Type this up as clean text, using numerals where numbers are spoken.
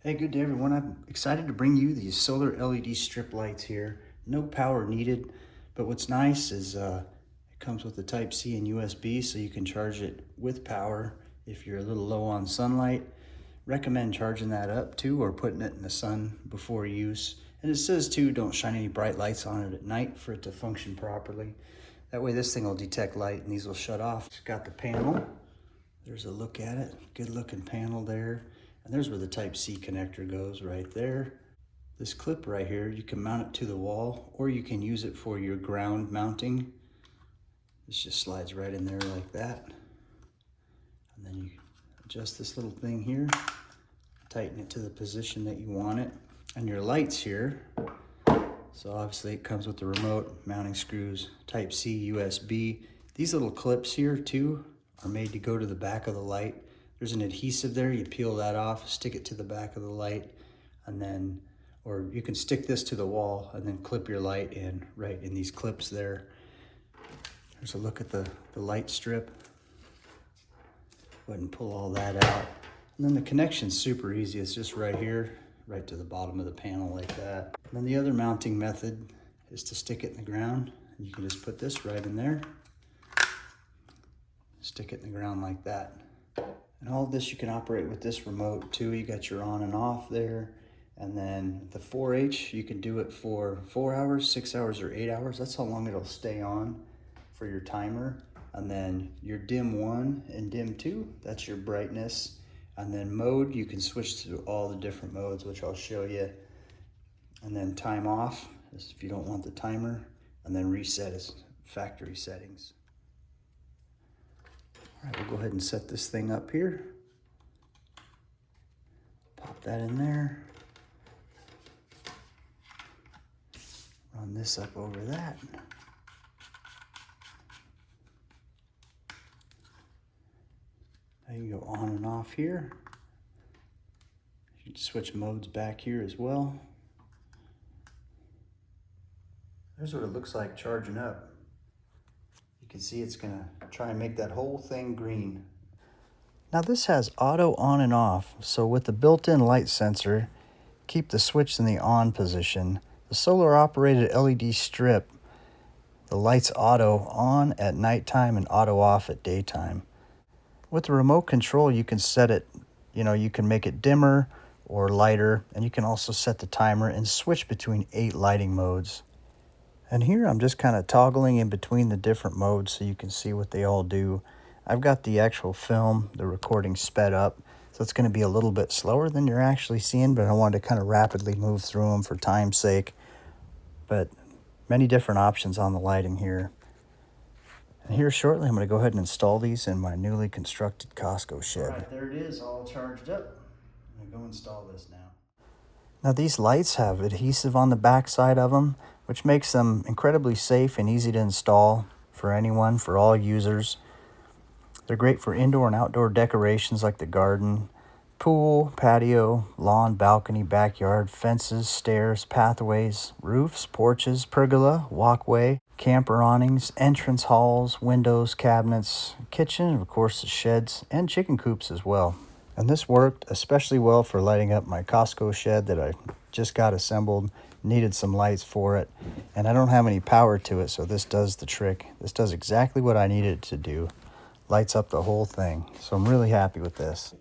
Hey, good day everyone. I'm excited to bring you these solar LED strip lights here. No power needed, but what's nice is it comes with a Type-C and USB, so you can charge it with power if you're a little low on sunlight. Recommend charging that up too, or putting it in the sun before use. And it says too, don't shine any bright lights on it at night for it to function properly. That way this thing will detect light and these will shut off. It's got the panel. There's a look at it. Good looking panel there. And there's where the Type-C connector goes right there. This clip right here, you can mount it to the wall or you can use it for your ground mounting. This just slides right in there like that. And then you adjust this little thing here, tighten it to the position that you want it. And your lights here, so obviously it comes with the remote, mounting screws, Type-C, USB. These little clips here too are made to go to the back of the light. There's an adhesive there, you peel that off, stick it to the back of the light, and then, or you can stick this to the wall and then clip your light in right in these clips there. There's a look at the light strip. Go ahead and pull all that out. And then the connection's super easy, it's just right here, right to the bottom of the panel like that. And then the other mounting method is to stick it in the ground. And you can just put this right in there, stick it in the ground like that. And all of this you can operate with this remote too. You got your on and off there. And then the 4H, you can do it for 4 hours, 6 hours, or 8 hours. That's how long it'll stay on for your timer. And then your dim 1 and dim 2, that's your brightness. And then mode, you can switch to all the different modes, which I'll show you. And then time off is if you don't want the timer. And then reset is factory settings. All right, we'll go ahead and set this thing up here. Pop that in there. Run this up over that. Now you can go on and off here. You can switch modes back here as well. There's what it looks like charging up. You can see it's gonna try and make that whole thing green. Now this has auto on and off, so with the built-in light sensor, keep the switch in the on position. The solar operated LED strip, the light's auto on at nighttime and auto off at daytime. With the remote control, you can set it, you can make it dimmer or lighter, and you can also set the timer and switch between 8 lighting modes. And here I'm just kind of toggling in between the different modes so you can see what they all do. I've got the actual film, the recording sped up, so it's going to be a little bit slower than you're actually seeing, but I wanted to kind of rapidly move through them for time's sake. But many different options on the lighting here. And here shortly I'm going to go ahead and install these in my newly constructed Costco shed. All right, there it is, all charged up. I'm going to go install this now. Now these lights have adhesive on the back side of them, which makes them incredibly safe and easy to install for anyone, for all users. They're great for indoor and outdoor decorations like the garden, pool, patio, lawn, balcony, backyard, fences, stairs, pathways, roofs, porches, pergola, walkway, camper awnings, entrance halls, windows, cabinets, kitchen, and of course the sheds and chicken coops as well. And this worked especially well for lighting up my Costco shed that I just got assembled. Needed some lights for it, and I don't have any power to it, so this does the trick. This does exactly what I needed it to do. Lights up the whole thing, so I'm really happy with this.